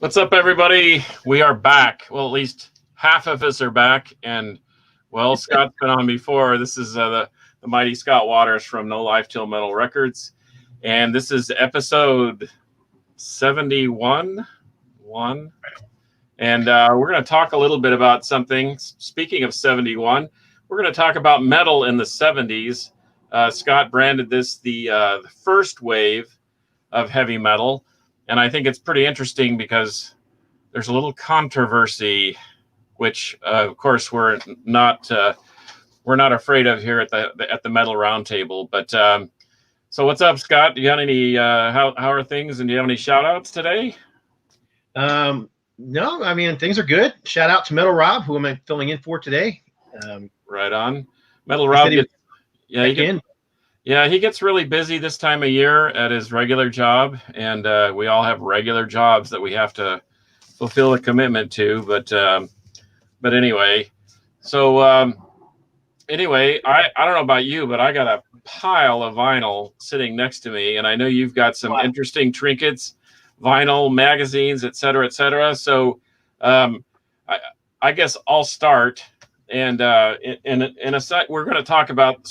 What's up, everybody? We are back. Well, at least half of us are back. And, well, Scott's been on before. This is the mighty Scott Waters from No Life Till Metal Records. And this is episode 71. And we're going to talk a little bit about something. Speaking of 71, we're going to talk about metal in the 70s. Scott branded this the first wave of heavy metal. And I think it's pretty interesting because there's a little controversy, which of course we're not afraid of here at the Metal Roundtable. But so what's up, Scott? Do you have any how are things, and do you have any shout outs today? No, I mean things are good. Shout out to Metal Rob, who am filling in for today. Right on. Metal Rob. He gets really busy this time of year at his regular job, and we all have regular jobs that we have to fulfill a commitment to. But anyway, so I don't know about you, but I got a pile of vinyl sitting next to me, and I know you've got some interesting trinkets, vinyl, magazines, et cetera, et cetera. So I guess I'll start. And in a sec, we're going to talk about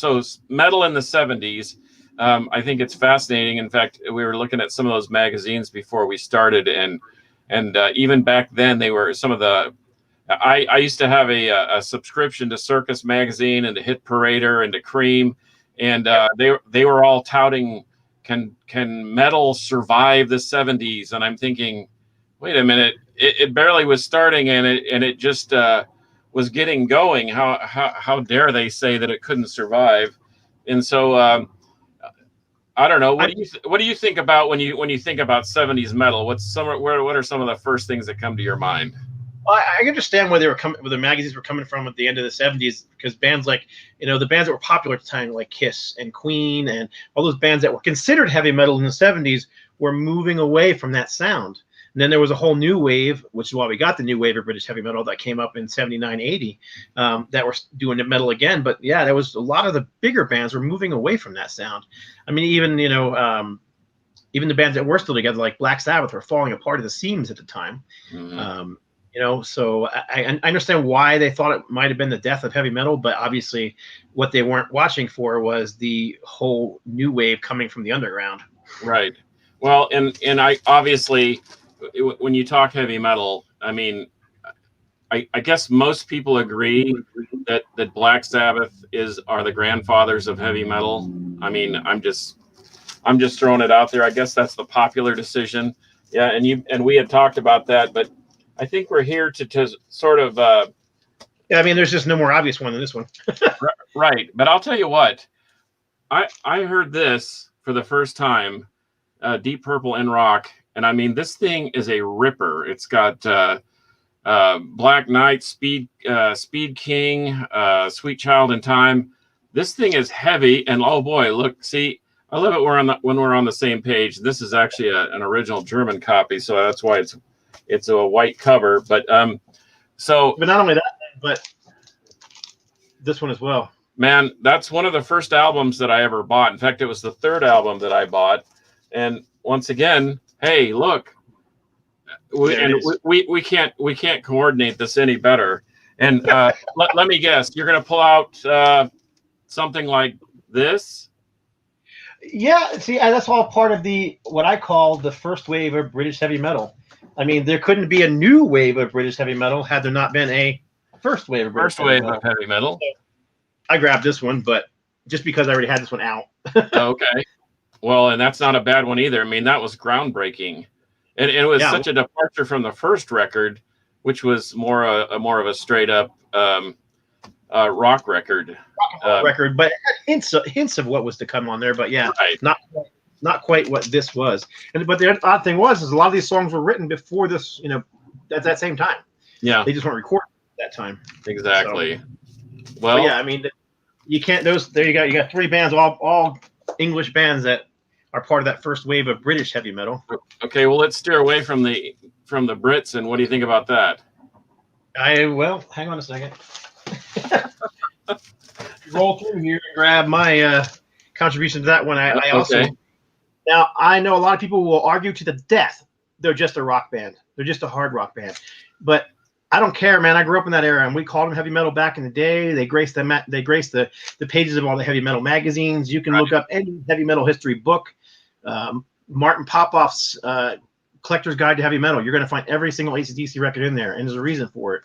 metal in the 70s. I think it's fascinating. In fact, we were looking at some of those magazines before we started, and even back then, they were some of the. I used to have a subscription to Circus Magazine and to Hit Parader and to Cream, and they were all touting can metal survive the 70s? And I'm thinking, wait a minute, it barely was starting, and it just was getting going. How dare they say that it couldn't survive? And so I don't know. What do you think about when you think about 70s metal? What are some of the first things that come to your mind? Well, I understand where the magazines were coming from at the end of the 70s, because bands like, the bands that were popular at the time, like Kiss and Queen and all those bands that were considered heavy metal in the 70s, were moving away from that sound. And then there was a whole new wave, which is why we got the new wave of British heavy metal that came up in 79, 80, that were doing the metal again. But yeah, there was a lot of the bigger bands were moving away from that sound. I mean, even the bands that were still together, like Black Sabbath, were falling apart at the seams at the time. Mm-hmm. So I understand why they thought it might have been the death of heavy metal, but obviously what they weren't watching for was the whole new wave coming from the underground. Right. Well, and I obviously, when you talk heavy metal, I mean, I guess most people agree that Black Sabbath are the grandfathers of heavy metal. I mean, I'm just throwing it out there. I guess that's the popular decision. Yeah, and we had talked about that, but I think we're here to sort of. Yeah, I mean, there's just no more obvious one than this one. Right, but I'll tell you what, I heard this for the first time, Deep Purple in rock. And I mean, this thing is a ripper. It's got Black Knight, Speed King, Sweet Child in Time. This thing is heavy, and oh boy, look, see, I love it when we're on the same page. This is actually an original German copy, so that's why it's a white cover. But not only that, but this one as well. Man, that's one of the first albums that I ever bought. In fact, it was the third album that I bought, and once again. Hey, look, we can't coordinate this any better. And let me guess, you're going to pull out something like this? Yeah, see, that's all part of what I call the first wave of British heavy metal. I mean, there couldn't be a new wave of British heavy metal had there not been a first wave of heavy metal. So I grabbed this one, but just because I already had this one out. Okay. Well, and that's not a bad one either. I mean, that was groundbreaking, and it was such a departure from the first record, which was more of a straight up rock record. Record, but it had hints of what was to come on there. But yeah, right. not quite what this was. But the odd thing is a lot of these songs were written before this, at that same time. Yeah, they just weren't recorded at that time. Exactly. So, well, yeah, I mean, you can't. There you got three bands, all English bands that are part of that first wave of British heavy metal. Okay, well, let's steer away from the Brits, and what do you think about that? Hang on a second. Roll through here and grab my contribution to that one. I also okay. Now I know a lot of people will argue to the death they're just a rock band. They're just a hard rock band. But I don't care, man. I grew up in that era, and we called them heavy metal back in the day. They graced the pages of all the heavy metal magazines. You can look up any heavy metal history book. Martin Popoff's Collector's Guide to Heavy Metal. You're going to find every single AC/DC record in there, and there's a reason for it.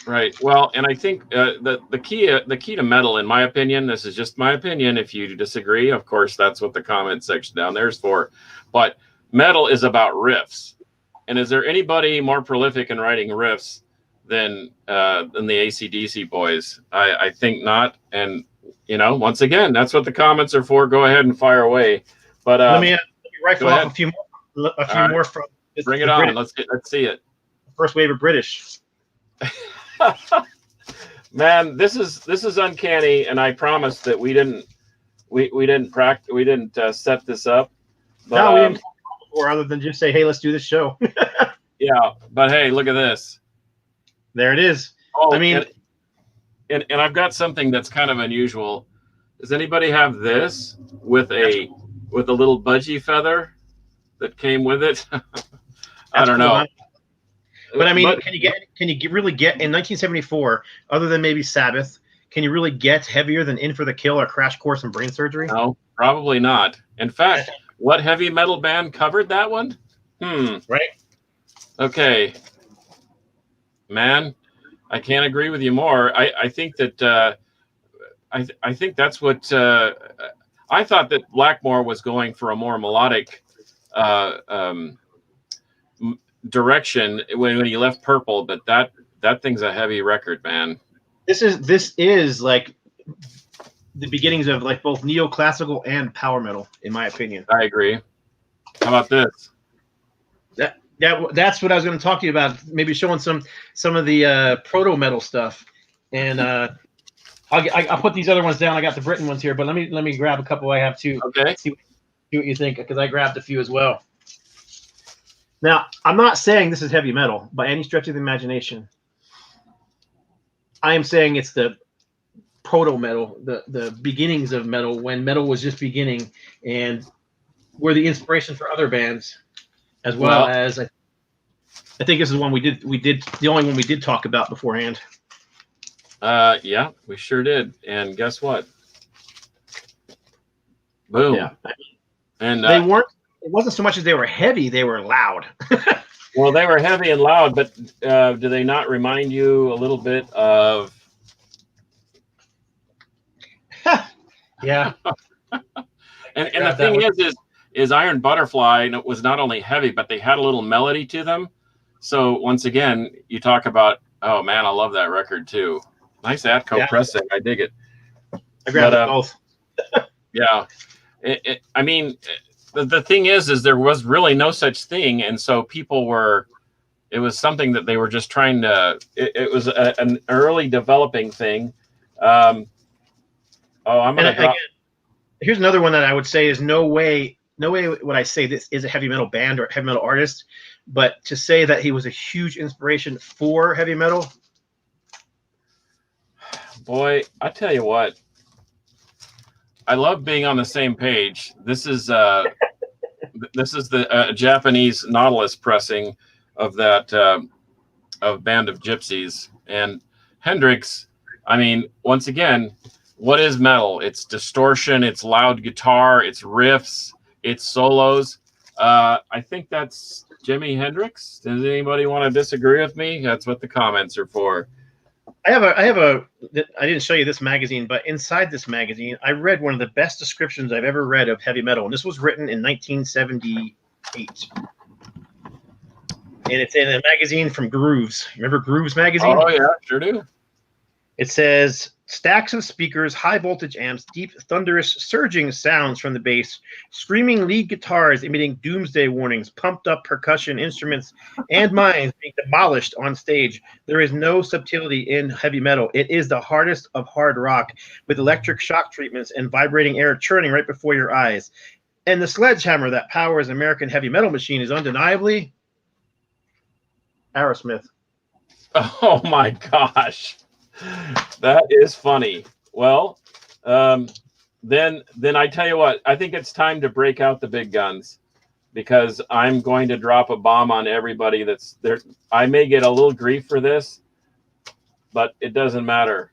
Right. Well, and I think the key to metal, in my opinion, this is just my opinion. If you disagree, of course, that's what the comment section down there is for. But metal is about riffs. And is there anybody more prolific in writing riffs than the AC/DC boys? I think not. And once again, that's what the comments are for. Go ahead and fire away. But let me rifle off a few more from. Bring it on. Let's see it. First wave of British. Man, this is uncanny, and I promise that we didn't set this up. But, no, we didn't. Or other than just say, hey, let's do this show. Yeah, but hey, look at this. There it is. Oh, I mean, and I've got something that's kind of unusual. Does anybody have this with a little budgie feather that came with it? I don't know. But I mean, can you really get in 1974, other than maybe Sabbath, can you really get heavier than In for the Kill or Crash Course in Brain Surgery? No, probably not. In fact, what heavy metal band covered that one? Right. Okay. Man, I can't agree with you more. I think that I think that's what I thought that Blackmore was going for a more melodic direction when he left Purple, but that thing's a heavy record, man. This is like the beginnings of like both neoclassical and power metal, in my opinion. I agree. How about this? That's what I was going to talk to you about. Maybe showing some of the proto metal stuff, and I'll put these other ones down. I got the Britain ones here, but let me grab a couple I have too. Okay. See what you think, because I grabbed a few as well. Now, I'm not saying this is heavy metal by any stretch of the imagination. I am saying it's the proto metal, the beginnings of metal, when metal was just beginning, and were the inspiration for other bands, as well as I think this is one we did the only one we did talk about beforehand. Yeah, we sure did. And guess what? Boom. Yeah. And they weren't. It wasn't so much as they were heavy; they were loud. Well, they were heavy and loud, but do they not remind you a little bit of? Yeah. and the thing is Iron Butterfly was not only heavy, but they had a little melody to them. So once again, you talk about, oh man, I love that record too. Nice Atco pressing. I dig it. I grabbed both. Yeah. I mean, the thing is there was really no such thing. And so it was something that they were just trying to, it was an early developing thing. Here's another one that I would say is no way would I say this is a heavy metal band or heavy metal artist, but to say that he was a huge inspiration for heavy metal. Boy, I tell you what, I love being on the same page. This is the Japanese Nautilus pressing of that of Band of Gypsies, and Hendrix. I mean, once again, what is metal? It's distortion, it's loud guitar, it's riffs, it's solos. I think that's Jimi Hendrix. Does anybody want to disagree with me? That's what the comments are for. I didn't show you this magazine, but inside this magazine, I read one of the best descriptions I've ever read of heavy metal, and this was written in 1978. And it's in a magazine from Grooves. Remember Grooves magazine? Oh yeah, sure do. It says, stacks of speakers, high voltage amps, deep, thunderous, surging sounds from the bass, screaming lead guitars emitting doomsday warnings, pumped up percussion instruments, and minds being demolished on stage. There is no subtlety in heavy metal. It is the hardest of hard rock, with electric shock treatments and vibrating air churning right before your eyes. And the sledgehammer that powers American heavy metal machine is undeniably Aerosmith. Oh my gosh. That is funny. Well, then I tell you what, I think it's time to break out the big guns. because I'm going to drop a bomb on everybody that's there. I may get a little grief for this, but it doesn't matter.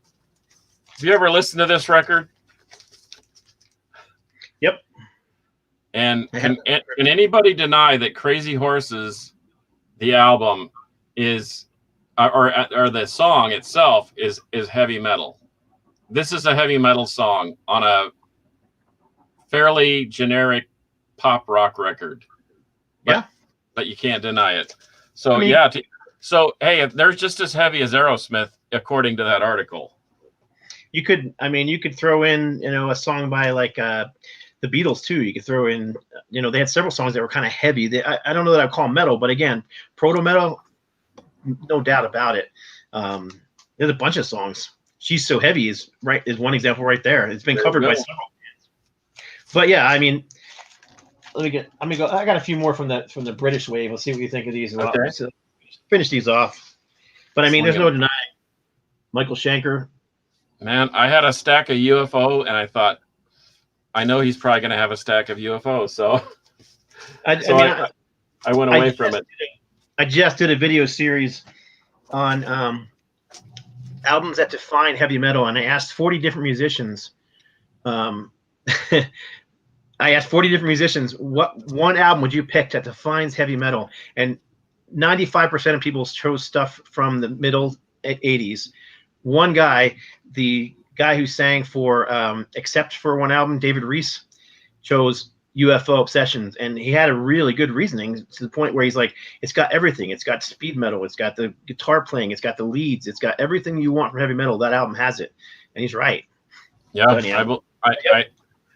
Have you ever listened to this record? Yep. And can anybody deny that Crazy Horses, the album, is or the song itself is heavy metal? This is a heavy metal song on a fairly generic pop rock record. Yeah. But you can't deny it. So I mean, yeah. So hey, if they're just as heavy as Aerosmith, according to that article. You could throw in, a song by like the Beatles too. You could throw in, they had several songs that were kind of heavy. I don't know that I'd call them metal, but again, proto metal, no doubt about it. There's a bunch of songs. She's So Heavy is one example right there. It's been covered by several bands. But yeah, I mean, I got a few more from the British wave. Let's see what you think of these. Okay. So finish these off. But I mean, there's no denying Michael Schenker. Man, I had a stack of UFO, and I thought, I know he's probably going to have a stack of UFO, so I went away from it. I just did a video series on albums that define heavy metal, and I asked 40 different musicians. What one album would you pick that defines heavy metal? And 95% of people chose stuff from the middle 80s. One guy, the guy who sang for Except for one album, David Reese, chose UFO Obsessions, and he had a really good reasoning to the point where he's like, it's got everything. It's got speed metal. It's got the guitar playing. It's got the leads. It's got everything you want from heavy metal. That album has it, and he's right. Yeah,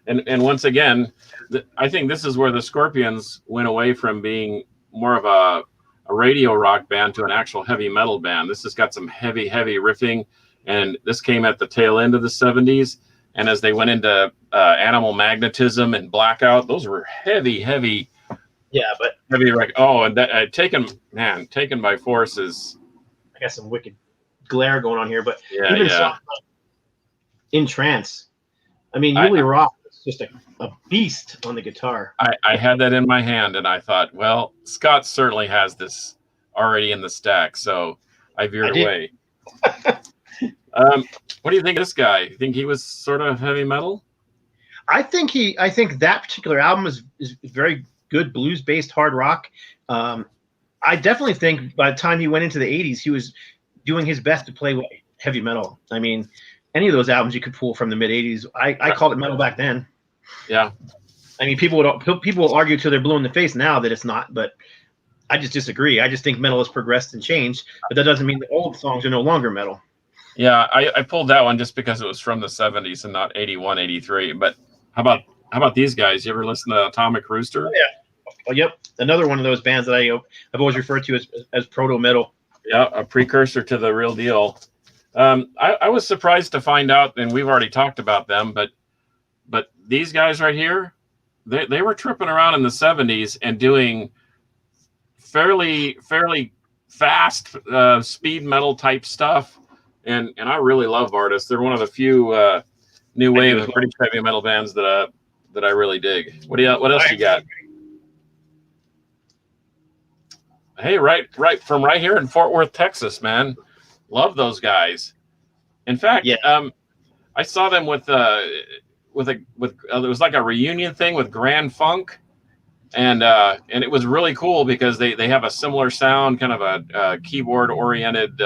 and once again, I think this is where the Scorpions went away from being more of a radio rock band to an actual heavy metal band. This has got some heavy riffing, and this came at the tail end of the 70s. And as they went into Animal Magnetism and Blackout, those were heavy. Yeah, but heavy. Oh, and that Taken by Force is. I got some wicked glare going on here, but yeah. Songs like In Trance. I mean, Yuli Rock is just a beast on the guitar. I had that in my hand, and I thought, well, Scott certainly has this already in the stack, so I veered away. What do you think of this guy? You think he was sort of heavy metal? I think that particular album is very good blues-based hard rock. I definitely think by the time he went into the 80s, he was doing his best to play heavy metal. I mean, any of those albums you could pull from the mid-80s. I called it metal back then. Yeah. I mean, people will argue till they're blue in the face now that it's not, but I just disagree. I just think metal has progressed and changed, but that doesn't mean the old songs are no longer metal. Yeah, I pulled that one just because it was from the 70s and not 81, 83. But how about these guys? You ever listen to Atomic Rooster? Oh, yeah. Oh, yep. Another one of those bands that I've always referred to as proto metal. Yeah, a precursor to the real deal. I was surprised to find out, and we've already talked about them, but these guys right here, they were tripping around in the 70s and doing fairly fast speed metal type stuff. And I really love Artists. They're one of the few new wave British heavy metal bands that I really dig. What else you got? Hey, right from right here in Fort Worth, Texas, man. Love those guys. In fact, I saw them with it was like a reunion thing with Grand Funk, and it was really cool because they have a similar sound, kind of a keyboard oriented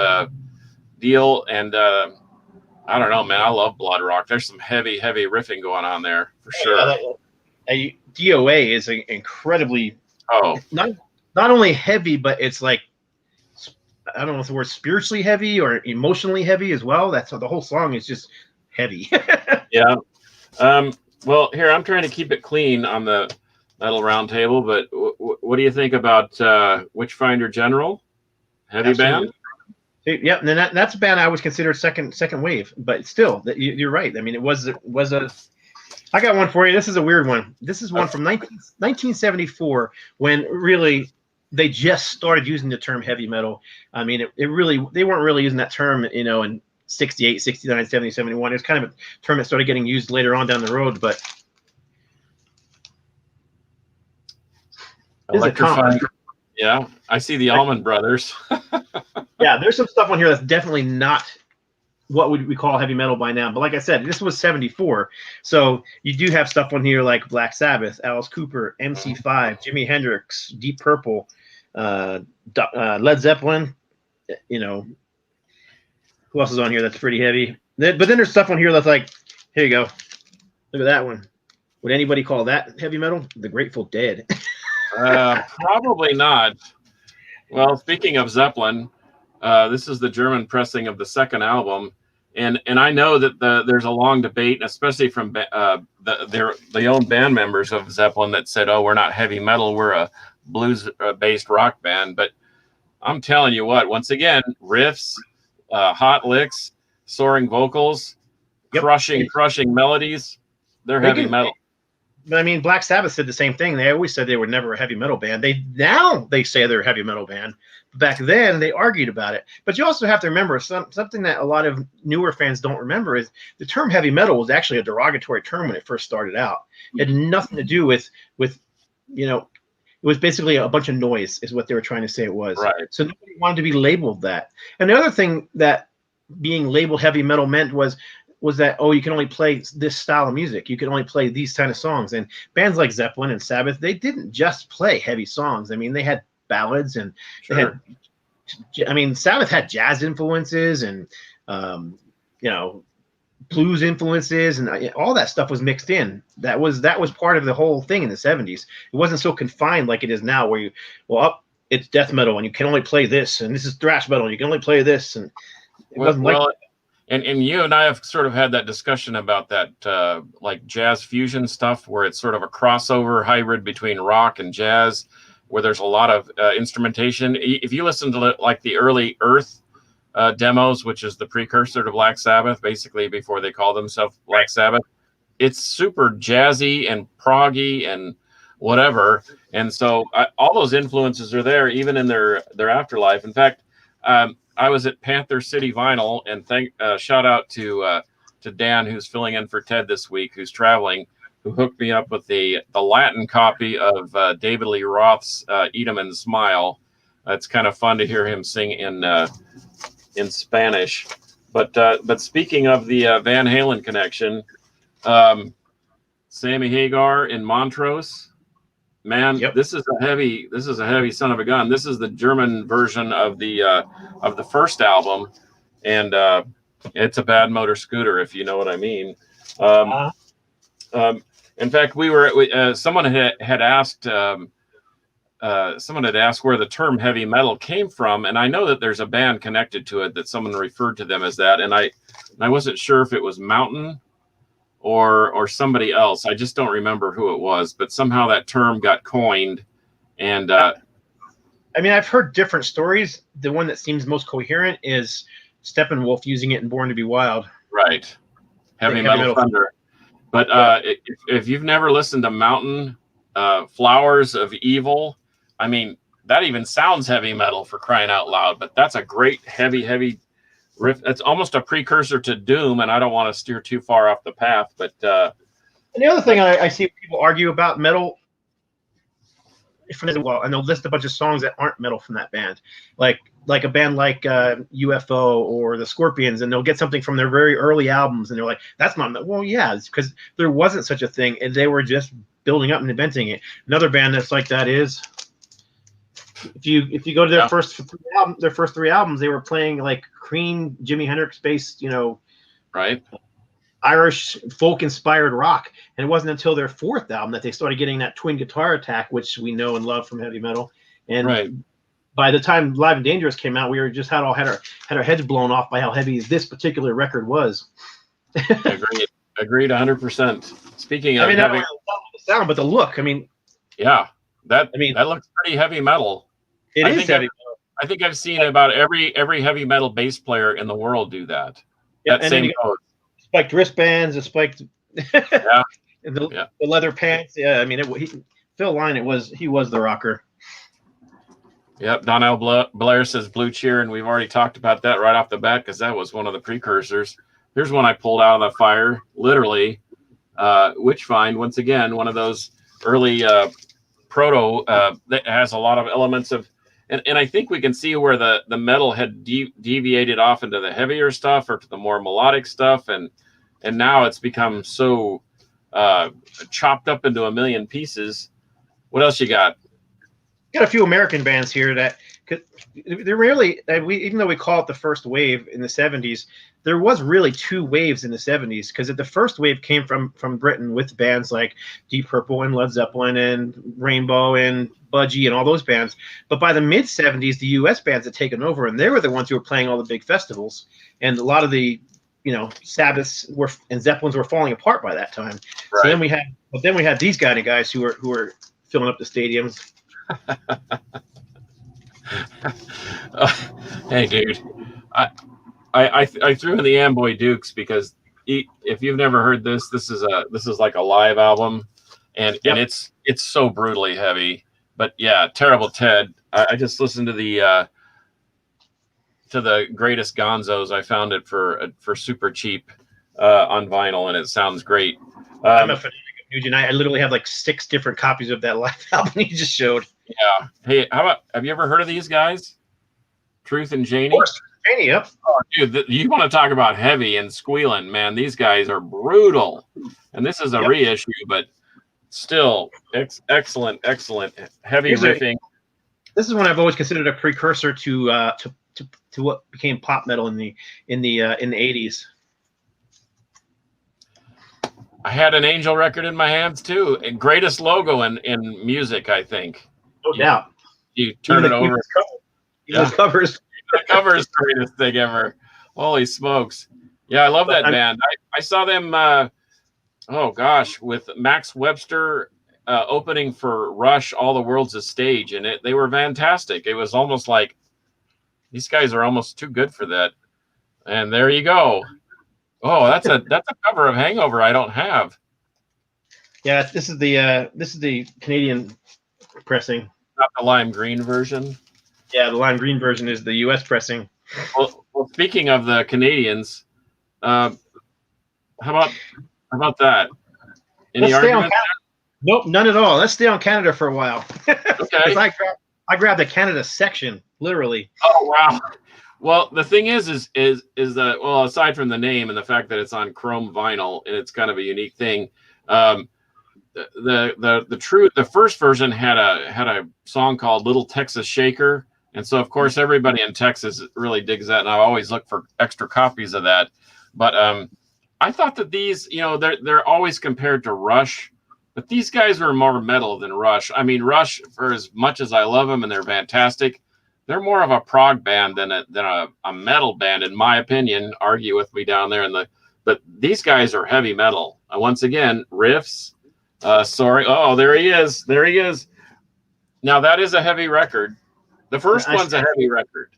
deal, and I don't know, man. I love blood rock. There's some heavy riffing going on there for sure. DOA is incredibly not only heavy, but it's like, I don't know if the word spiritually heavy or emotionally heavy as well. That's how the whole song is just heavy. Yeah. Well, here I'm trying to keep it clean on the Metal Round Table, but what do you think about Witchfinder General? Heavy Absolutely. band. Yeah, and then that's a band I always considered second wave, but still, you're right. I mean, it was a. I got one for you. This is a weird one. This is one from 1974, when really they just started using the term heavy metal. I mean, they weren't really using that term, in 68, 69, 70, 71. It was kind of a term that started getting used later on down the road, but This is a Electrifying. Yeah, I see the Allman Brothers. Yeah, there's some stuff on here that's definitely not what would we call heavy metal by now. But like I said, this was 74. So you do have stuff on here like Black Sabbath, Alice Cooper, MC5, Jimi Hendrix, Deep Purple, Led Zeppelin. You know, who else is on here that's pretty heavy? But then there's stuff on here that's like, here you go. Look at that one. Would anybody call that heavy metal? The Grateful Dead. Probably not. Well, speaking of Zeppelin, this is the German pressing of the second album, and I know that there's a long debate, especially from the own band members of Zeppelin that said, "Oh, we're not heavy metal, we're a blues-based rock band." But I'm telling you what, once again, riffs, hot licks, soaring vocals, crushing melodies. They're heavy metal. But I mean, Black Sabbath said the same thing. They always said they were never a heavy metal band. Now they say they're a heavy metal band. Back then, they argued about it. But you also have to remember something that a lot of newer fans don't remember is the term heavy metal was actually a derogatory term when it first started out. It had nothing to do with you know, it was basically a bunch of noise is what they were trying to say it was. Right. So nobody wanted to be labeled that. And the other thing that being labeled heavy metal meant was that, oh, you can only play this style of music. You can only play these kind of songs. And bands like Zeppelin and Sabbath, they didn't just play heavy songs. I mean, they had ballads and they had, I mean, Sabbath had jazz influences and, you know, blues influences and all that stuff was mixed in. That was part of the whole thing in the 70s. It wasn't so confined like it is now where it's death metal and you can only play this, and this is thrash metal and you can only play this. And it wasn't like that. And you and I have sort of had that discussion about that like jazz fusion stuff where it's sort of a crossover hybrid between rock and jazz where there's a lot of instrumentation. If you listen to like the early Earth demos, which is the precursor to Black Sabbath, basically before they call themselves Black Sabbath, it's super jazzy and proggy and whatever. And so all those influences are there even in their afterlife. In fact, I was at Panther City Vinyl, and shout out to Dan, who's filling in for Ted this week, who's traveling, who hooked me up with the Latin copy of David Lee Roth's "Eat 'Em and Smile." It's kind of fun to hear him sing in Spanish. But speaking of the Van Halen connection, Sammy Hagar in Montrose. Man, this is a heavy son of a gun. This is the German version of the first album, and it's a bad motor scooter, if you know what I mean. In fact, someone had asked where the term heavy metal came from, and I know that there's a band connected to it that someone referred to them as that, and I wasn't sure if it was Mountain or somebody else. I just don't remember who it was, but somehow that term got coined. And I mean, I've heard different stories. The one that seems most coherent is Steppenwolf using it in Born to Be Wild. Right. Heavy Metal Thunder. But if you've never listened to Mountain, Flowers of Evil, I mean, that even sounds heavy metal, for crying out loud. But that's a great heavy riff. It's almost a precursor to Doom, and I don't want to steer too far off the path. But and the other thing I see people argue about metal, and they'll list a bunch of songs that aren't metal from that band, like a band like UFO or the Scorpions, and they'll get something from their very early albums, and they're like, "That's not metal." Well, yeah, it's because there wasn't such a thing, and they were just building up and inventing it. Another band that's like that is, if you go to their first three albums, they were playing like Cream, Jimi Hendrix based, right, Irish folk inspired rock, and it wasn't until their fourth album that they started getting that twin guitar attack, which we know and love from heavy metal. And by the time Live and Dangerous came out, we were just had our heads blown off by how heavy this particular record was. Agreed 100%. Speaking of, not only the sound, but the look. I mean, that looks pretty heavy metal. It is heavy metal. I think I've seen about every heavy metal bass player in the world do that. Yeah, that same code. Spiked wristbands, the spiked, the leather pants. Yeah, I mean, Phil Lynott he was the rocker. Yep, Donnell Blair says Blue Cheer, and we've already talked about that right off the bat because that was one of the precursors. Here's one I pulled out of the fire, literally. Witchfind, once again, one of those early proto that has a lot of elements of, and I think we can see where the metal had deviated off into the heavier stuff or to the more melodic stuff, and now it's become so chopped up into a million pieces. What else you got? Got a few American bands here that they're really, even though we call it the first wave in the 70s, there was really two waves in the 70s, because the first wave came from Britain with bands like Deep Purple and Led Zeppelin and Rainbow and Budgie and all those bands. But by the mid 70s, the US bands had taken over, and they were the ones who were playing all the big festivals, and a lot of the Sabbaths and Zeppelins were falling apart by that time. Right. So then we had these kind of guys who were filling up the stadiums. Hey, dude, I threw in the Amboy Dukes because if you've never heard this is like a live album, and it's so brutally heavy. But yeah, Terrible Ted. I just listened to the Greatest Gonzos. I found it for super cheap on vinyl, and it sounds great. I'm a fanatic of Nugent. I literally have like 6 different copies of that live album you just showed. Yeah. Hey, have you ever heard of these guys? Truth and Janie? Of course, Janie, yep. Oh, dude, you want to talk about heavy and squealing, man. These guys are brutal. And this is a reissue, but still excellent heavy riffing. This is one I've always considered a precursor to what became pop metal in the 80s. I had an Angel record in my hands too. And greatest logo in music, I think. No doubt. You turn it over. The covers. The cover is the greatest thing ever. Holy smokes. Yeah, I love that band. I saw them, with Max Webster opening for Rush, All the World's a Stage, and they were fantastic. It was almost like these guys are almost too good for that. And there you go. Oh, that's a cover of Hangover I don't have. Yeah, this is the Canadian pressing. Not the lime green version. Yeah, the lime green version is the U.S. pressing. Well, speaking of the Canadians, how about that? Any argument? Nope, none at all. Let's stay on Canada for a while. Okay. I grabbed the Canada section, literally. Oh wow. Well, the thing is that, well, aside from the name and the fact that it's on chrome vinyl and it's kind of a unique thing, the first version had a song called Little Texas Shaker, and so of course everybody in Texas really digs that, and I always look for extra copies of that. But I thought that these, they're always compared to Rush, but these guys were more metal than Rush. I mean, Rush, for as much as I love them and they're fantastic, they're more of a prog band than a metal band, in my opinion. Argue with me down there but these guys are heavy metal. Once again, riffs. Sorry. Oh, there he is. Now that is a heavy record. The first one's a heavy record.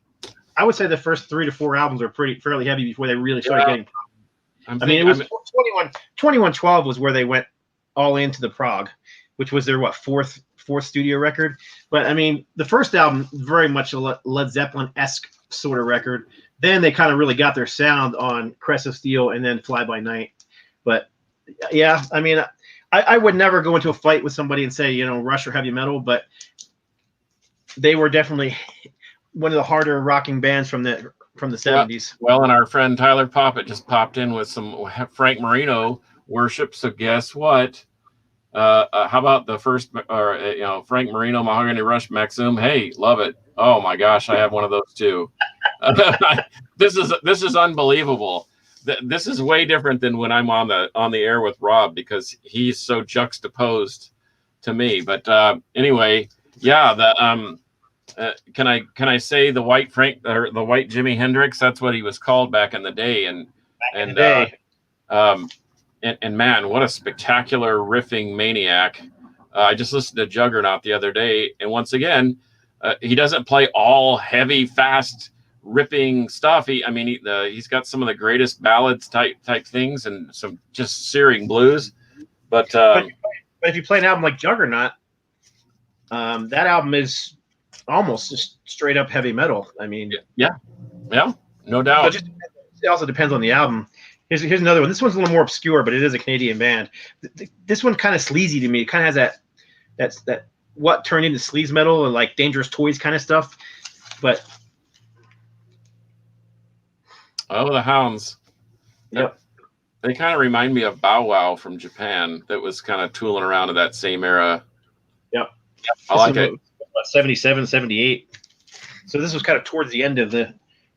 I would say the first 3 to 4 albums are fairly heavy before they really started getting. It was 2112 was where they went all into the prog, which was their fourth studio record. But I mean, the first album very much a Led Zeppelin-esque sort of record. Then they kind of really got their sound on Crest of Steel and then Fly By Night. But yeah, I mean, I would never go into a fight with somebody and say, Rush or heavy metal, but they were definitely one of the harder rocking bands from the 70s. Well, and our friend Tyler Poppett just popped in with some Frank Marino worship. So guess what? How about the first, Frank Marino Mahogany Rush Maxim? Hey, love it. Oh my gosh, I have one of those too. This is unbelievable. This is way different than when I'm on the air with Rob, because he's so juxtaposed to me. But anyway, yeah. Can I say the White Frank or the White Jimi Hendrix? That's what he was called back in the day. And man, what a spectacular riffing maniac. I just listened to Juggernaut the other day, and once again, he doesn't play all heavy, fast, ripping stuff. He's got some of the greatest ballads type things and some just searing blues. But if you play an album like Juggernaut, that album is almost just straight up heavy metal. I mean, yeah, no doubt. It also depends on the album. Here's another one. This one's a little more obscure, but it is a Canadian band. This one kind of sleazy to me. It kind of has that what turned into sleaze metal and like Dangerous Toys kind of stuff. But the Hounds. yep, They kind of remind me of Bow Wow from Japan. That was kind of tooling around in that same era. yep. I like it. 77, 78. So this was kind of towards the end of the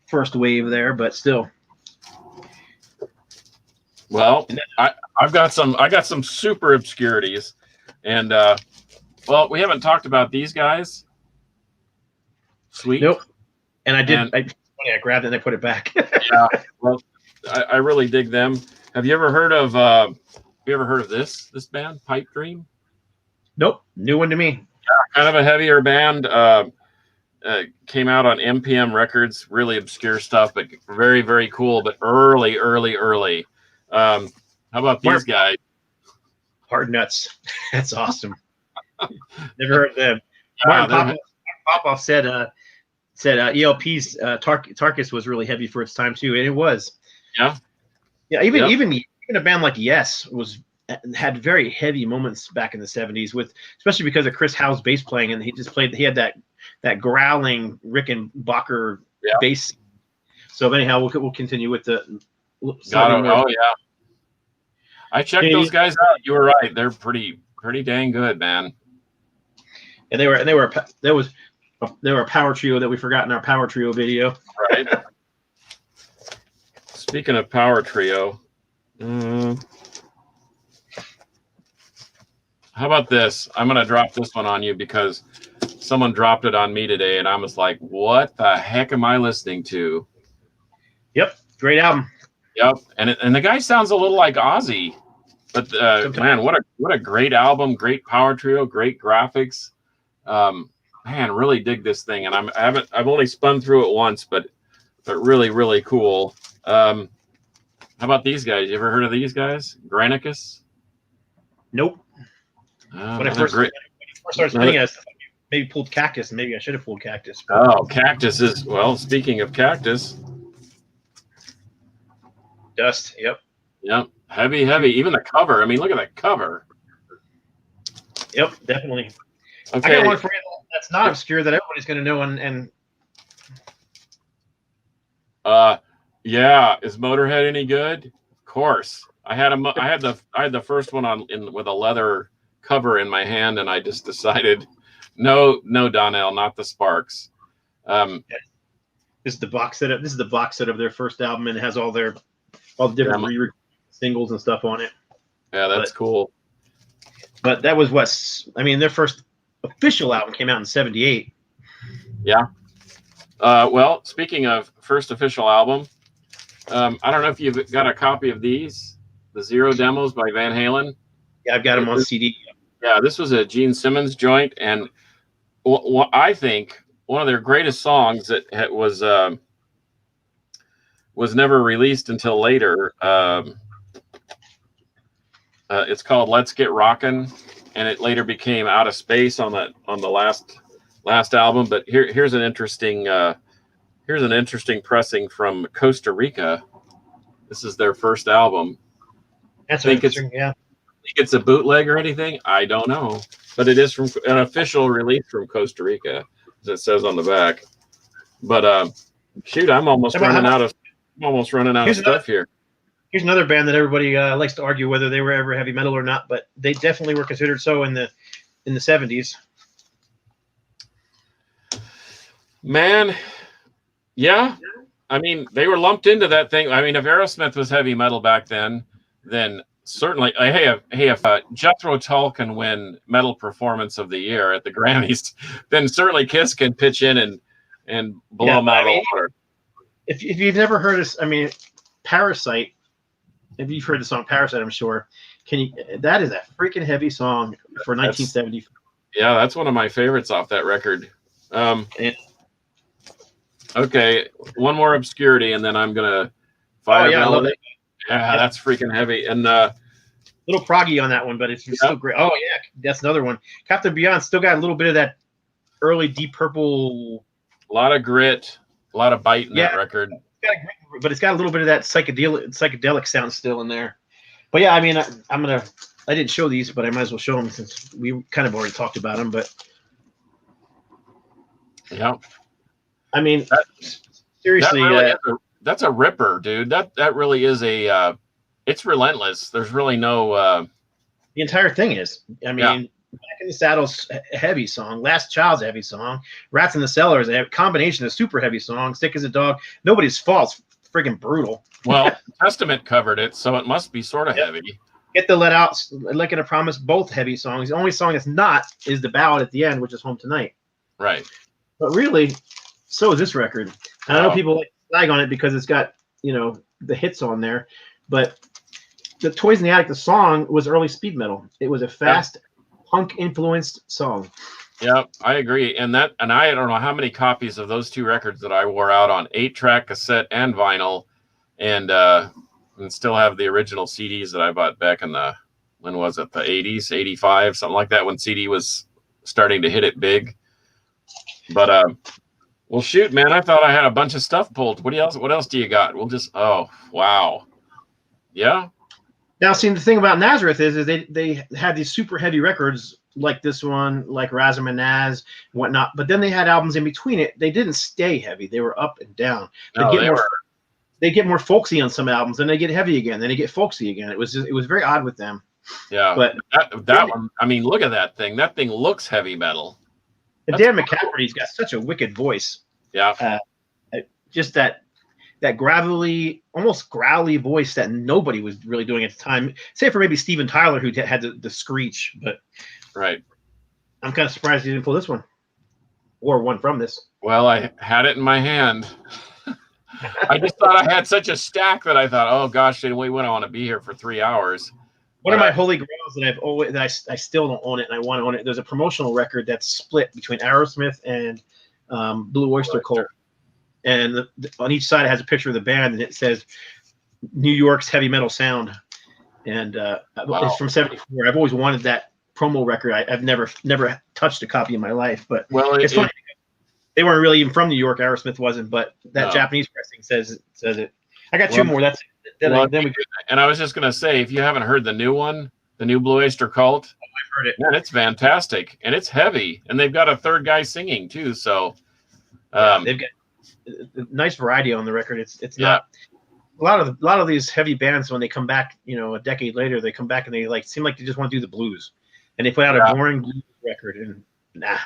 first wave there, but still. Well, I got some super obscurities, and well, we haven't talked about these guys. Sweet. Nope. And I did. I grabbed it and I put it back. Yeah. Well, I really dig them. Have you ever heard of? This band, Pipe Dream? Nope. New one to me. Yeah, kind of a heavier band. Came out on MPM Records. Really obscure stuff, but very, very cool. But early. How about these guys? Hard Nuts. That's awesome. Never heard of them. Yeah, Martin Popoff said ELP's Tarkus was really heavy for its time too, and it was. Yeah. Yeah. Even a band like Yes had very heavy moments back in the 70s, especially because of Chris Howe's bass playing, and he had that growling Rickenbacker bass. So anyhow, we'll continue with the. Oh yeah. I checked those guys out. You were right. They're pretty dang good, man. And they were a power trio that we forgot in our power trio video. Right. Speaking of power trio, how about this? I'm going to drop this one on you because someone dropped it on me today, and I was like, what the heck am I listening to? Yep. Great album. Yep. And the guy sounds a little like Ozzy. But man, what a great album, great power trio, great graphics. Man, really dig this thing. And I've only spun through it once, but really, really cool. How about these guys? You ever heard of these guys? Granicus? Nope. When I first started spinning, I maybe pulled Cactus, and maybe I should have pulled Cactus. Oh, Cactus is, well, speaking of Cactus. Dust, yep. Yep, heavy. Even the cover. I mean, look at that cover. Yep, definitely. Okay. I got one for you that's not obscure that everybody's going to know, and yeah, is Motorhead any good? Of course. I had the first one with a leather cover in my hand, and I just decided, no, Donnell, not the Sparks. This is the box set of their first album, and it has all the different singles and stuff on it. Yeah, that's cool. But that was their first official album came out in 78. Yeah. Well, speaking of first official album, I don't know if you've got a copy of these, the Zero Demos by Van Halen. Yeah, I've got them on CD. Yeah, this was a Gene Simmons joint, and what I think one of their greatest songs that was never released until later. It's called "Let's Get Rockin'," and it later became "Out of Space" on the last album. But here's an interesting pressing from Costa Rica. This is their first album. That's interesting. Yeah. Think it's a bootleg or anything? I don't know, but it is from an official release from Costa Rica, as it says on the back. But shoot, I'm almost running out of stuff here. Here's another band that everybody likes to argue whether they were ever heavy metal or not, but they definitely were considered so in the 70s. Man, yeah. I mean, they were lumped into that thing. I mean, if Aerosmith was heavy metal back then certainly, if Jethro Tull can win Metal Performance of the Year at the Grammys, then certainly Kiss can pitch in and blow them out of the water. If you've never heard Parasite, if you've heard the song Parasite, I'm sure. That is a freaking heavy song for 1970. Yeah, that's one of my favorites off that record. Okay, one more obscurity, and then I'm gonna fire. I love it. Yeah, that's freaking heavy. And little proggy on that one, but it's still great. Oh yeah, that's another one. Captain Beyond still got a little bit of that early Deep Purple. A lot of grit, a lot of bite in that record. But it's got a little bit of that psychedelic sound still in there. But yeah, I mean, I'm gonna I didn't show these, but I might as well show them since we kind of already talked about them. But yeah, I mean, that seriously, really that's a ripper, dude. That really is a. It's relentless. There's really no. The entire thing is. I mean, Back in the Saddle's a heavy song. Last Child's a heavy song. Rats in the Cellar is a combination of super heavy song. Sick as a Dog. Nobody's Fault. Friggin' brutal. Well, Testament covered it, so it must be sort of heavy. Get the Let Out, Like It a Promise, both heavy songs. The only song that's not is the ballad at the end, which is Home Tonight. Right. But really, so is this record. And I know people like to slag on it because it's got, the hits on there. But the Toys in the Attic, the song, was early speed metal. It was a fast, punk-influenced song. Yeah, I agree. And I don't know how many copies of those two records that I wore out on 8-track, cassette, and vinyl, and still have the original CDs that I bought back in the 80s, 85, something like that, when CD was starting to hit it big. But well, shoot, man, I thought I had a bunch of stuff pulled. What else do you got? Oh, wow. Yeah. Now, see, the thing about Nazareth is they had these super heavy records like this one, like Razum and Naz and whatnot, but then they had albums in between it. They didn't stay heavy. They were up and down. They get more folksy on some albums, then they get heavy again, then they get folksy again. It was very odd with them. Yeah. But that one, I mean, look at that thing. That thing looks heavy metal. And Dan McCafferty's got such a wicked voice. Yeah. Just that gravelly, almost growly voice that nobody was really doing at the time. Say for maybe Steven Tyler, who had the screech, but right. I'm kind of surprised he didn't pull this one or one from this. Well, I had it in my hand. I just thought I had such a stack that I thought, oh gosh, we wouldn't want to be here for 3 hours. One of my holy grails that I still don't own it and I want to own it. There's a promotional record that's split between Aerosmith and Blue Oyster Cult. And on each side it has a picture of the band, and it says New York's heavy metal sound. And it's from '74. I've always wanted that promo record. I've never touched a copy in my life, but it's funny. They weren't really even from New York. Aerosmith wasn't, but that Japanese pressing says it. I got two more. That's it. And I was just gonna say, if you haven't heard the new one, the new Blue Oyster Cult, I've heard it. Man, it's fantastic, and it's heavy, and they've got a third guy singing too. So they've got a nice variety on the record. It's not a lot of these heavy bands when they come back, a decade later, they come back and they seem like they just want to do the blues, and they put out a boring blues record and nah.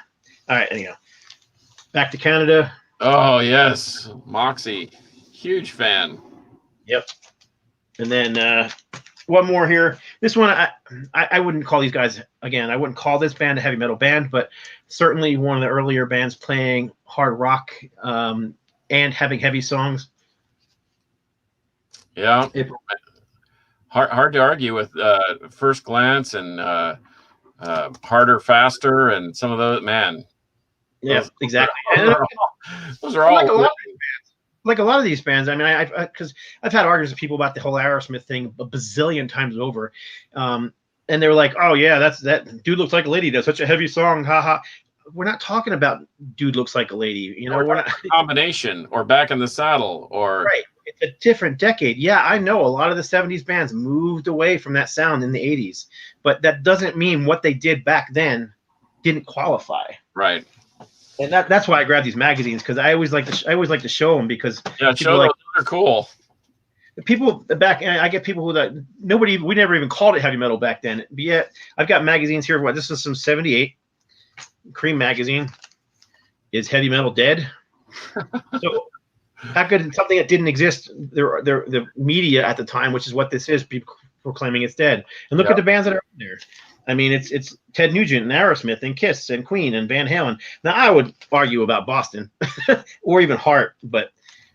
All right, anyhow, back to Canada. Oh yes, Moxie, huge fan. Yep. And then one more here. This one I wouldn't call these guys again. I wouldn't call this band a heavy metal band, but certainly one of the earlier bands playing hard rock and having heavy songs. Yeah, hard to argue with First Glance and Harder, Faster, and some of those. Man, yeah, exactly. Those are all like a lot of these bands. I mean, because I've had arguments with people about the whole Aerosmith thing a bazillion times over, and they were like, "Oh yeah, that Dude Looks Like a Lady does such a heavy song." Haha. We're not talking about Dude Looks Like a Lady. We're not combination or Back in the Saddle or right. It's a different decade. Yeah, I know a lot of the 70s bands moved away from that sound in the 80s, but that doesn't mean what they did back then didn't qualify. Right. And that's why I grabbed these magazines, because I always like to show them, because they're cool. The people back, and I get people we never even called it heavy metal back then. But yet I've got magazines here. This is some 78 Cream magazine. Is heavy metal dead? So how could something that didn't exist, the media at the time, which is what this is, people proclaiming it's dead. And look at the bands that are out there. I mean, it's Ted Nugent and Aerosmith and Kiss and Queen and Van Halen. Now, I would argue about Boston or even Heart, but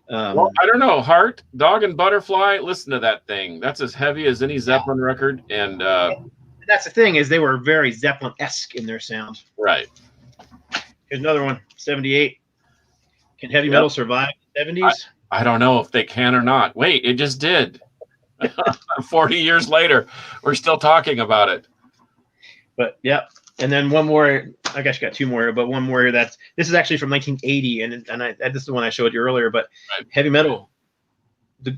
well, I don't know. Heart, Dog and Butterfly. Listen to that thing. That's as heavy as any Zeppelin record. And that's the thing, is they were very Zeppelin-esque in their sound. Right. Here's another one. 78. Can heavy metal survive the 70s? I don't know if they can or not. Wait, it just did. 40 years later, we're still talking about it. But yeah, and then one more. I guess you got two more, but one more. This is actually from 1980, and this is the one I showed you earlier. But heavy metal,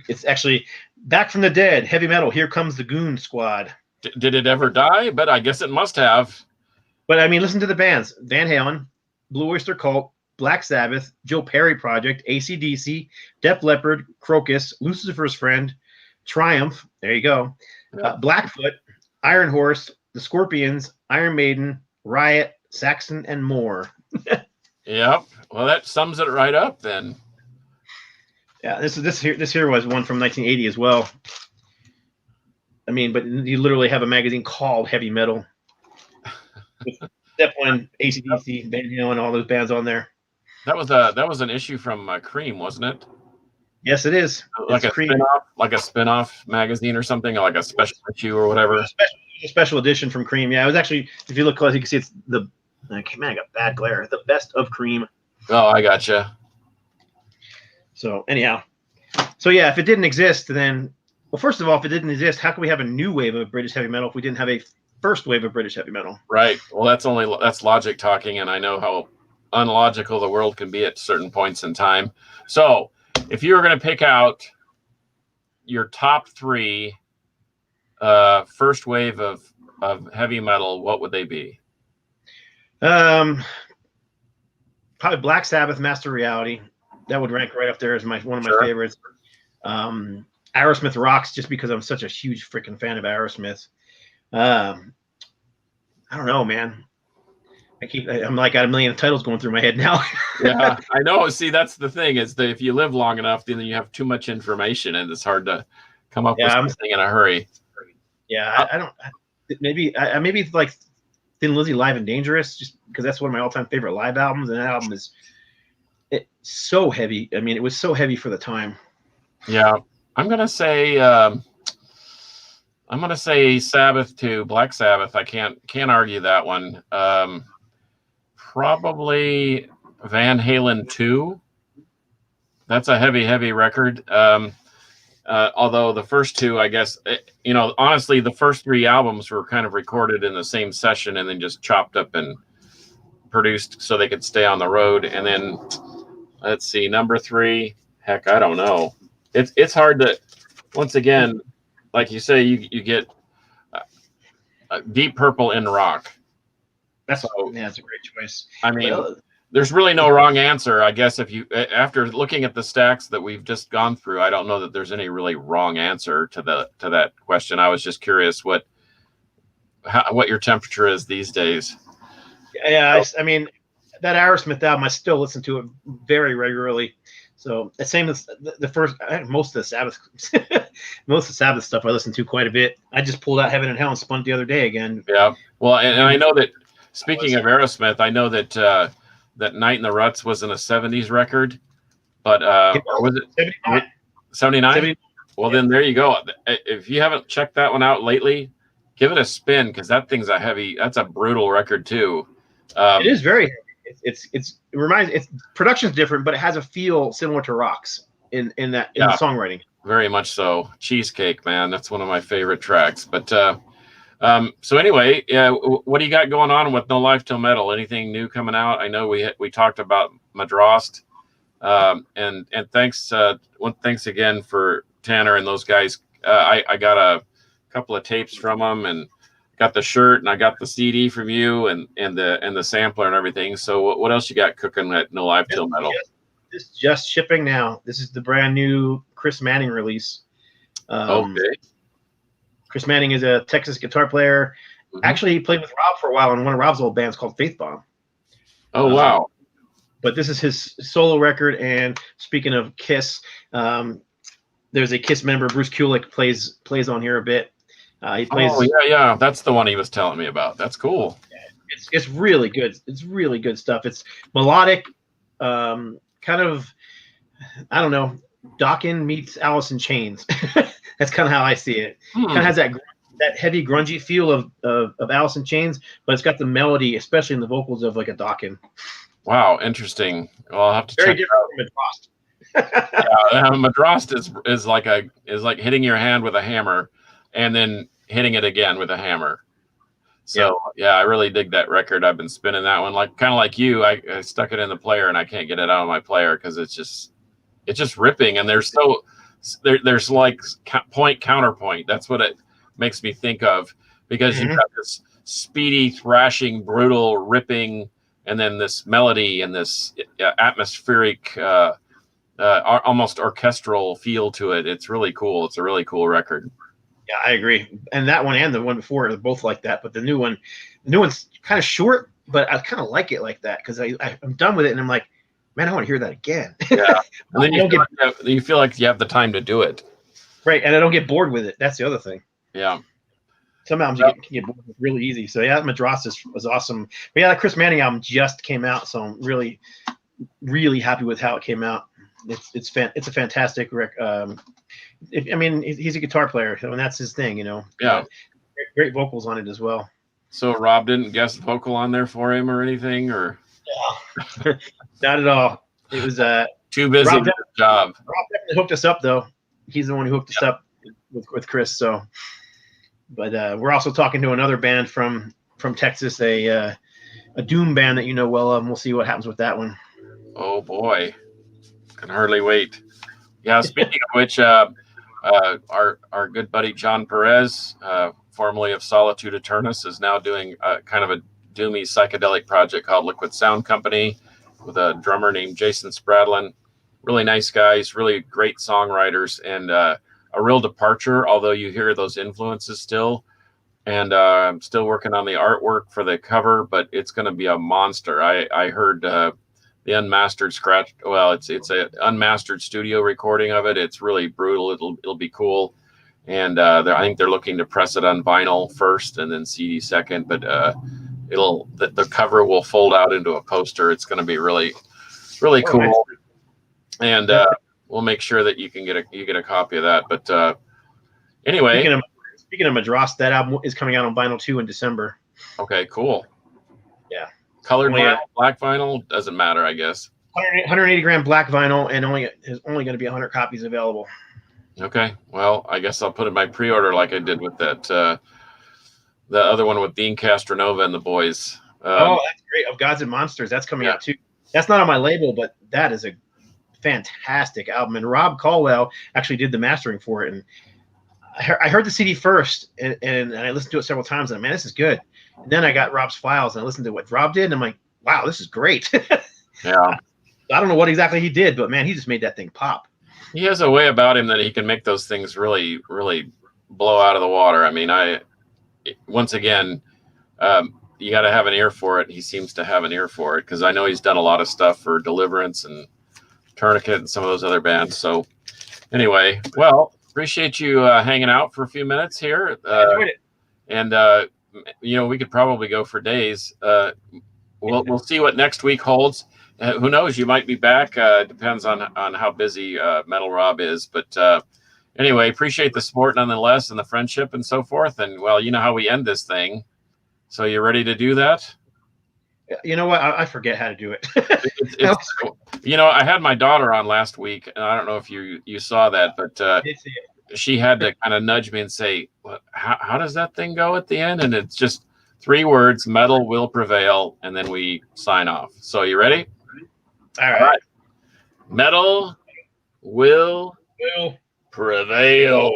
it's actually Back from the Dead. Heavy metal. Here Comes the Goon Squad. Did it ever die? But I guess it must have. But I mean, listen to the bands: Van Halen, Blue Oyster Cult, Black Sabbath, Joe Perry Project, AC/DC, Def Leppard, Crocus, Lucifer's Friend, Triumph. There you go. Yep. Blackfoot, Iron Horse, The Scorpions, Iron Maiden, Riot, Saxon, and more. Yep. Well, that sums it right up then. Yeah, this here was one from 1980 as well. I mean, but you literally have a magazine called Heavy Metal. Zeppelin, AC/DC, Van Halen, all those bands on there. That was an issue from Cream, wasn't it? Yes, it is. Like a spin-off, like a spin-off magazine or something, or like a special issue or whatever. A special edition from Cream. Yeah, it was actually, if you look close, you can see it's the. Man, I got bad glare. The best of Cream. Oh, I gotcha. So anyhow, so yeah, if it didn't exist, then well, first of all, if it didn't exist, how can we have a new wave of British heavy metal if we didn't have a first wave of British heavy metal? Right. Well, that's logic talking, and I know how unlogical the world can be at certain points in time. So, if you were going to pick out your top 3 first wave of heavy metal, what would they be? Probably Black Sabbath, Master Reality. That would rank right up there as one of my favorites. Aerosmith rocks just because I'm such a huge freaking fan of Aerosmith. I don't know, man. I'm like got a million titles going through my head now. Yeah, I know. See, that's the thing is that if you live long enough, then you have too much information and it's hard to come up with something in a hurry. Yeah, I don't. Maybe like Thin Lizzy Live and Dangerous, just because that's one of my all-time favorite live albums, and that album is so heavy. I mean, it was so heavy for the time. Yeah, I'm gonna say Sabbath too. Black Sabbath. I can't argue that one. Probably Van Halen 2. That's a heavy record. Although the first 2, I guess, honestly, the first 3 albums were kind of recorded in the same session and then just chopped up and produced so they could stay on the road. And then let's see, number 3. Heck, I don't know. It's hard to. Once again, like you say, you get Deep Purple in rock. That's a great choice. I mean, there's really no wrong answer. I guess if you, after looking at the stacks that we've just gone through, I don't know that there's any really wrong answer to that question. I was just curious what your temperature is these days. Yeah, I mean, that Aerosmith album, I still listen to it very regularly. So the same as the first, most of the Sabbath, stuff I listen to quite a bit. I just pulled out Heaven and Hell and spun it the other day again. Yeah, well, and I know that. Speaking of Aerosmith, I know that that Night in the Ruts wasn't a 70s record, but was it 79? Well, then there you go. If you haven't checked that one out lately, give it a spin because that's a brutal record too. It is very heavy. It reminds. It's production's different, but it has a feel similar to Rocks in the songwriting. Very much so. Cheesecake, man, that's one of my favorite tracks. But so anyway, what do you got going on with No Life Till Metal? Anything new coming out? I know we talked about Madrost, and thanks again for Tanner and those guys. I got a couple of tapes from them and got the shirt and I got the CD from you and the sampler and everything. So what else you got cooking at No Life Till Metal? This is just shipping now. This is the brand new Chris Manning release. Okay. Chris Manning is a Texas guitar player. Mm-hmm. Actually, he played with Rob for a while in one of Rob's old bands called Faith Bomb. Oh, wow. But this is his solo record. And speaking of Kiss, there's a Kiss member, Bruce Kulick, plays on here a bit. He plays. Oh, yeah. That's the one he was telling me about. That's cool. It's really good. It's really good stuff. It's melodic, kind of, I don't know, Dokken meets Alice in Chains. That's kind of how I see it. Kind of has that heavy grungy feel of Alice in Chains, but it's got the melody, especially in the vocals of like a Dokken. Wow, interesting. Well, I'll have to Very check it out. Madrost. Madrost is like hitting your hand with a hammer, and then hitting it again with a hammer. So yeah, I really dig that record. I've been spinning that one kind of like you. I stuck it in the player and I can't get it out of my player because it's just ripping, and there's like point counterpoint. That's what it makes me think of. because you've got this speedy, thrashing, brutal, ripping, and then this melody and this atmospheric, almost orchestral feel to it. It's really cool. It's a really cool record. Yeah, I agree. And that one and the one before are both like that. But the new one's kind of short, but I kind of like it like that because I'm done with it and I'm like, man, I want to hear that again. Yeah, and then you feel like you have the time to do it. Right, and I don't get bored with it. That's the other thing. Yeah. Some albums you get bored with really easy. So yeah, Madras was awesome. But yeah, that Chris Manning album just came out, so I'm really, really happy with how it came out. It's a fantastic he's a guitar player, and that's his thing, you know. Yeah. Great vocals on it as well. So Rob didn't guest vocal on there for him or anything, or no. Not at all. It was too busy with the job. Rob definitely hooked us up though. He's the one who hooked us up with Chris. So, but we're also talking to another band from Texas, a doom band that you know well of, and we'll see what happens with that one. Oh boy, can hardly wait. Yeah, speaking of which, our good buddy John Perez, formerly of Solitude Eternus, is now doing kind of a doomy psychedelic project called Liquid Sound Company with a drummer named Jason Spradlin. Really nice guys, really great songwriters, and a real departure, although you hear those influences still. And I'm still working on the artwork for the cover, but it's going to be a monster. I heard the unmastered scratch. Well, it's a unmastered studio recording of it. It's really brutal. It'll be cool. And I think they're looking to press it on vinyl first and then CD second. But the cover will fold out into a poster. It's going to be really, really cool. Nice. And we'll make sure that you get a copy of that. But anyway, speaking of Madras, that album is coming out on vinyl too in December. Okay, cool. Yeah. Colored vinyl, black vinyl, doesn't matter, I guess. 180 gram black vinyl, and there's only going to be 100 copies available. Okay, well, I guess I'll put in my pre-order like I did with that the other one with Dean Castronova and the boys. That's great. Of Gods and Monsters, that's coming out too. That's not on my label, but that is a fantastic album. And Rob Caldwell actually did the mastering for it. And I heard the CD first, and I listened to it several times, and man, this is good. And then I got Rob's files and I listened to what Rob did, and I'm like, wow, this is great. Yeah. I don't know what exactly he did, but man, he just made that thing pop. He has a way about him that he can make those things really, really blow out of the water. I mean, once again, you got to have an ear for it. He seems to have an ear for it because I know he's done a lot of stuff for Deliverance and Tourniquet and some of those other bands. So anyway, well, appreciate you hanging out for a few minutes here. Enjoyed it. And we could probably go for days. We'll see what next week holds. Who knows? You might be back. Depends on how busy Metal Rob is. But anyway, appreciate the support nonetheless and the friendship and so forth. And well, you know how we end this thing. So you ready to do that? You know what? I forget how to do it. I had my daughter on last week, and I don't know if you saw that, but she had to kind of nudge me and say, how does that thing go at the end? And it's just 3 words: metal will prevail, and then we sign off. So you ready? All right. Metal will prevail.